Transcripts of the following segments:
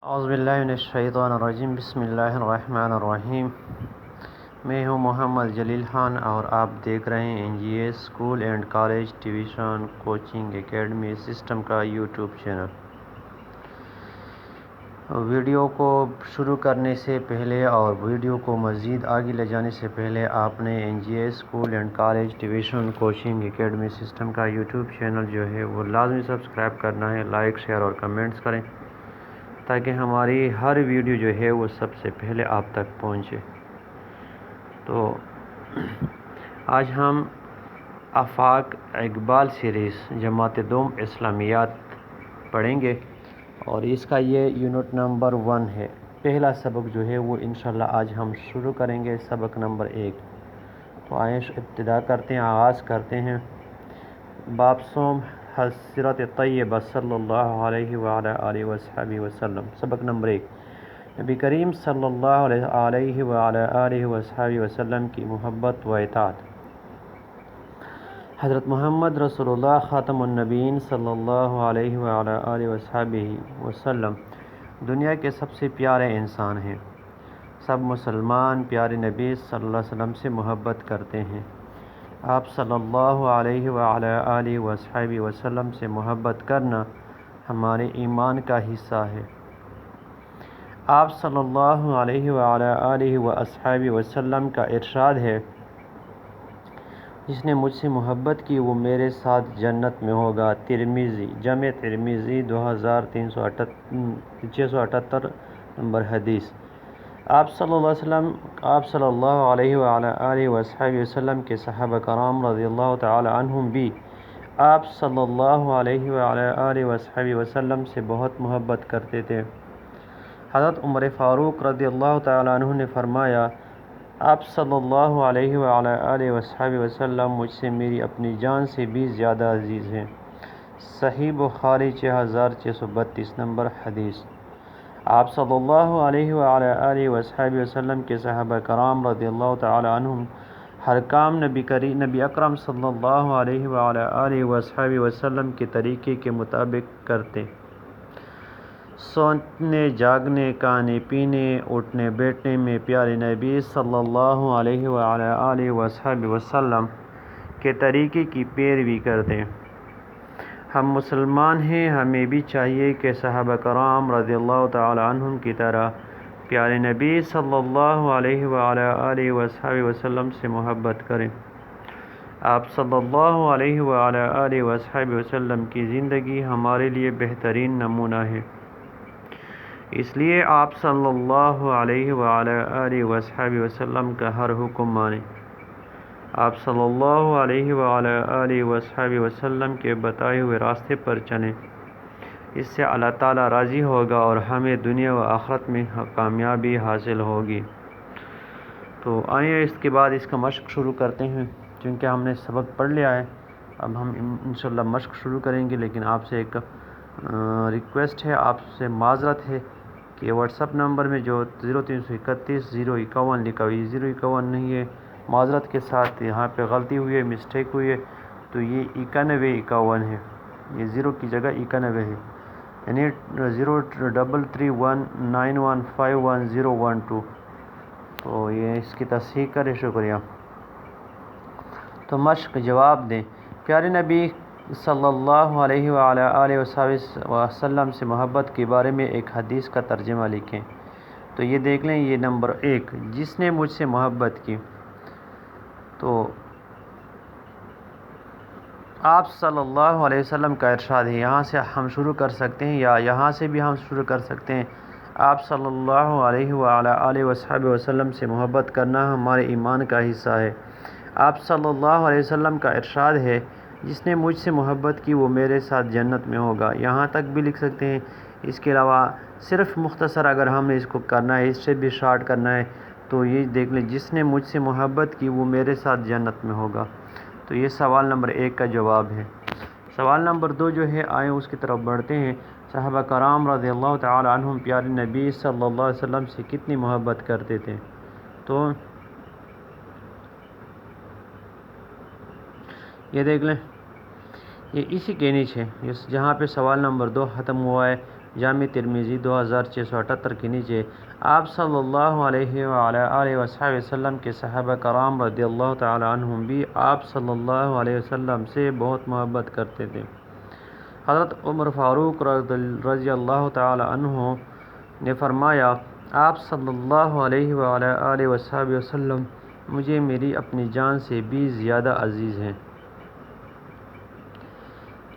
اعوذ باللہ من الشیطان الرجیم، بسم اللہ الرحمن الرحیم۔ میں ہوں محمد جلیل خان اور آپ دیکھ رہے ہیں N G S school and college tuition coaching academy system کا یوٹیوب چینل۔ ویڈیو کو شروع کرنے سے پہلے اور ویڈیو کو مزید آگے لے جانے سے پہلے آپ نے N G S school and college tuition coaching academy system کا یوٹیوب چینل جو ہے وہ لازمی سبسکرائب کرنا ہے، لائک شیئر اور کمنٹس کریں تاکہ ہماری ہر ویڈیو جو ہے وہ سب سے پہلے آپ تک پہنچے۔ تو آج ہم آفاق اقبال سیریز جماعت دوم اسلامیات پڑھیں گے اور اس کا یہ یونٹ نمبر 1 ہے۔ پہلا سبق جو ہے وہ انشاءاللہ آج ہم شروع کریں گے، سبق نمبر 1۔ تو آئیں ابتدا کرتے ہیں، آغاز کرتے ہیں۔ باب صوم سیرت طیبہ صلی اللہ علیہ وآلہ آلہ وصحبہ وسلم۔ سبق نمبر 1، نبی کریم صلی اللہ علیہ وآلہ آلہ وصحبہ وسلم کی محبت و اطاعت۔ حضرت محمد رسول اللہ خاتم النبیین صلی اللہ علیہ وآلہ آلہ وصحبہ وسلم دنیا کے سب سے پیارے انسان ہیں۔ سب مسلمان پیارے نبی صلی اللہ علیہ وسلم سے محبت کرتے ہیں۔ آپ صلی اللہ علیہ وآلہ آلہ وصحبہ وسلم سے محبت کرنا ہمارے ایمان کا حصہ ہے۔ آپ صلی اللہ علیہ وآلہ آلہ وصحبہ وسلم کا ارشاد ہے، جس نے مجھ سے محبت کی وہ میرے ساتھ جنت میں ہوگا۔ ترمذی، جامع ترمذی 2678 نمبر حدیث۔ آپ صلی اللہ علیہ وآلہ آلہ وصحبہ وسلم کے صحابہ کرام رضی اللہ تعالی عنہم بھی آپ صلی اللہ علیہ وآلہ آلہ وصحبہ وسلم سے بہت محبت کرتے تھے۔ حضرت عمر فاروق رضی اللہ تعالی عنہ نے فرمایا، آپ صلی اللہ علیہ وآلہ آلہ وصحبہ وسلم مجھ سے میری اپنی جان سے بھی زیادہ عزیز ہیں۔ صحیح بخاری 6632 نمبر حدیث۔ آپ صلی اللہ علیہ وآلہ آلہ وصحبہ وسلم کے صحابہ کرام رضی اللہ تعالی عنہم ہر کام نبی اکرم صلی اللہ علیہ وآلہ آلہ وصحبہ وسلم کے طریقے کے مطابق کرتے۔ سونے جاگنے، کھانے پینے، اٹھنے بیٹھنے میں پیارے نبی صلی اللہ علیہ وآلہ آلہ وصحبہ وسلم کے طریقے کی پیروی کرتے۔ ہم مسلمان ہیں، ہمیں بھی چاہیے کہ صحابہ کرام رضی اللہ تعالی عنہم کی طرح پیارے نبی صلی اللہ علیہ وآلہ آلہ وصحبہ وسلم سے محبت کریں۔ آپ صلی اللہ علیہ وآلہ آلہ وصحبہ وسلم کی زندگی ہمارے لیے بہترین نمونہ ہے، اس لیے آپ صلی اللہ علیہ وآلہ آلہ وصحبہ وسلم کا ہر حکم مانیں۔ آپ صلی اللہ علیہ وآلہ آلہ وصحبہ وسلم کے بتائے ہوئے راستے پر چلیں، اس سے اللہ تعالیٰ راضی ہوگا اور ہمیں دنیا و آخرت میں کامیابی حاصل ہوگی۔ تو آئیں اس کے بعد اس کا مشق شروع کرتے ہیں، چونکہ ہم نے سبق پڑھ لیا ہے، اب ہم انشاءاللہ مشق شروع کریں گے۔ لیکن آپ سے ایک ریکویسٹ ہے، آپ سے معذرت ہے کہ واٹس ایپ نمبر میں جو 0331 051 لکھا ہوئی 051 نہیں ہے، معذرت کے ساتھ یہاں پہ غلطی ہوئی ہے، مسٹیک ہوئی ہے، تو یہ 9151 ہے، یہ 0 کی جگہ 91 ہے، یعنی 033191511012۔ تو یہ اس کی تصحیح کرے، شکریہ۔ تو مشق جواب دیں۔ پیارے نبی صلی اللہ علیہ وآلہ آلہ وسلم سے محبت کے بارے میں ایک حدیث کا ترجمہ لکھیں۔ تو یہ دیکھ لیں، یہ نمبر 1، جس نے مجھ سے محبت کی۔ تو آپ صلی اللہ علیہ وسلم کا ارشاد ہے، یہاں سے ہم شروع کر سکتے ہیں یا یہاں سے بھی ہم شروع کر سکتے ہیں۔ آپ صلی اللہ علیہ وآلہ آلہ وصحبہ وسلم سے محبت کرنا ہمارے ایمان کا حصہ ہے۔ آپ صلی اللہ علیہ وسلم کا ارشاد ہے، جس نے مجھ سے محبت کی وہ میرے ساتھ جنت میں ہوگا۔ یہاں تک بھی لکھ سکتے ہیں۔ اس کے علاوہ صرف مختصر اگر ہم نے اس کو کرنا ہے، اس سے بھی شارٹ کرنا ہے، تو یہ دیکھ لیں، جس نے مجھ سے محبت کی وہ میرے ساتھ جنت میں ہوگا۔ تو یہ سوال نمبر 1 کا جواب ہے۔ سوال نمبر 2 جو ہے، آئیں اس کی طرف بڑھتے ہیں۔ صحابہ کرام رضی اللہ تعالی عنہم پیارے نبی صلی اللہ علیہ وسلم سے کتنی محبت کرتے تھے؟ تو یہ دیکھ لیں، یہ اسی کے نیچے جہاں پہ سوال نمبر 2 ختم ہوا ہے، جامع ترمذی 2678 کے نیچے آپ صلی اللہ علیہ وآلہ وسلم کے صحابہ کرام رضی اللہ تعالی عنہم بھی آپ صلی اللہ علیہ وسلم سے بہت محبت کرتے تھے۔ حضرت عمر فاروق رضی اللہ تعالی عنہ نے فرمایا، آپ صلی اللہ علیہ وآلہ وسلم مجھے میری اپنی جان سے بھی زیادہ عزیز ہیں۔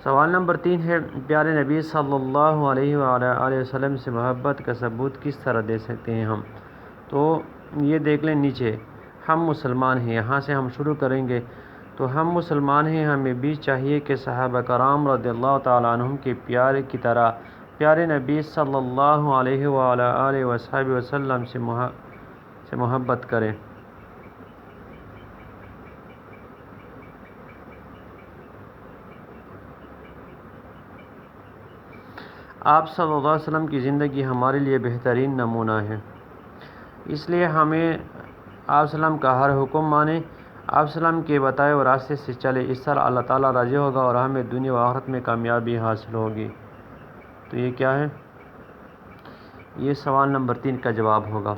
سوال نمبر 3 ہے، پیارے نبی صلی اللہ علیہ وآلہ وسلم سے محبت کا ثبوت کس طرح دے سکتے ہیں ہم؟ تو یہ دیکھ لیں نیچے، ہم مسلمان ہیں، یہاں سے ہم شروع کریں گے۔ تو ہم مسلمان ہیں، ہمیں بھی چاہیے کہ صحابہ کرام رضی اللہ تعالیٰ عنہم کے پیارے کی طرح پیارے نبی صلی اللہ علیہ وآلہ وسلم سے محبت کریں۔ آپ صلی اللہ علیہ وسلم کی زندگی ہمارے لیے بہترین نمونہ ہے، اس لیے ہمیں آپ وسلم کا ہر حکم مانیں، آپ وسلم کے بتائے ہوئے راستے سے چلے، اس طرح اللہ تعالیٰ راضی ہوگا اور ہمیں دنیا و آخرت میں کامیابی حاصل ہوگی۔ تو یہ کیا ہے؟ یہ سوال نمبر 3 کا جواب ہوگا۔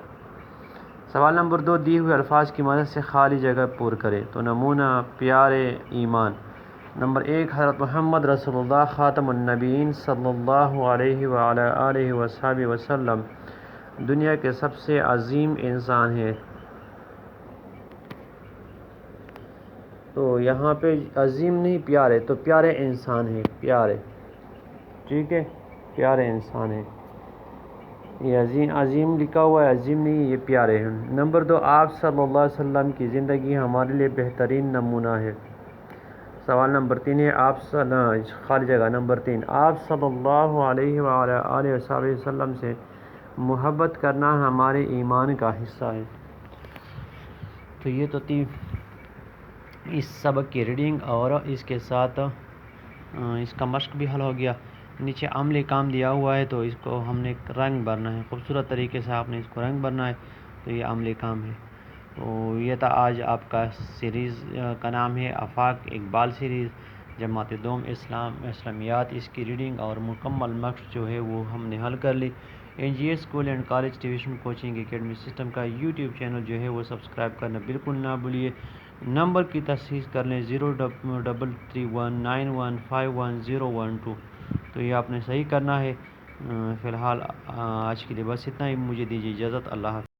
سوال نمبر 2، دی ہوئے الفاظ کی مدد سے خالی جگہ پور کریں۔ تو نمونہ پیارے ایمان۔ نمبر 1، حضرت محمد رسول اللہ خاتم النبیین صلی اللہ علیہ وآلہ وسلم دنیا کے سب سے عظیم انسان ہیں۔ تو یہاں پہ عظیم نہیں پیارے، تو پیارے انسان ہیں، پیارے، ٹھیک ہے، پیارے انسان ہیں۔ یہ عظیم لکھا ہوا ہے، عظیم نہیں، یہ پیارے ہیں۔ نمبر 2، آپ صلی اللہ علیہ وسلم کی زندگی ہمارے لیے بہترین نمونہ ہے۔ سوال نمبر 3 ہے، خالی جگہ۔ نمبر 3، آپ صلی اللہ علیہ وآلہ وسلم سے محبت کرنا ہمارے ایمان کا حصہ ہے۔ تو یہ تو تھی اس سبق کی ریڈنگ، اور اس کے ساتھ اس کا مشق بھی حل ہو گیا۔ نیچے عملی کام دیا ہوا ہے، تو اس کو ہم نے رنگ بھرنا ہے، خوبصورت طریقے سے آپ نے اس کو رنگ بھرنا ہے۔ تو یہ عملی کام ہے۔ تو یہ تھا آج آپ کا سیریز کا نام ہے آفاق اقبال سیریز، جماعت دوم اسلامیات۔ اس کی ریڈنگ اور مکمل مشق جو ہے وہ ہم نے حل کر لی۔ N G A school and college tuition coaching academy system کا یوٹیوب چینل جو ہے وہ سبسکرائب کرنا بالکل نہ بھولیے۔ نمبر کی تصحیح کر لیں 033191511012۔ تو یہ آپ نے صحیح کرنا ہے۔ فی الحال آج کے لیے بس اتنا ہی، مجھے دیجیے اجازت، اللہ حافظ۔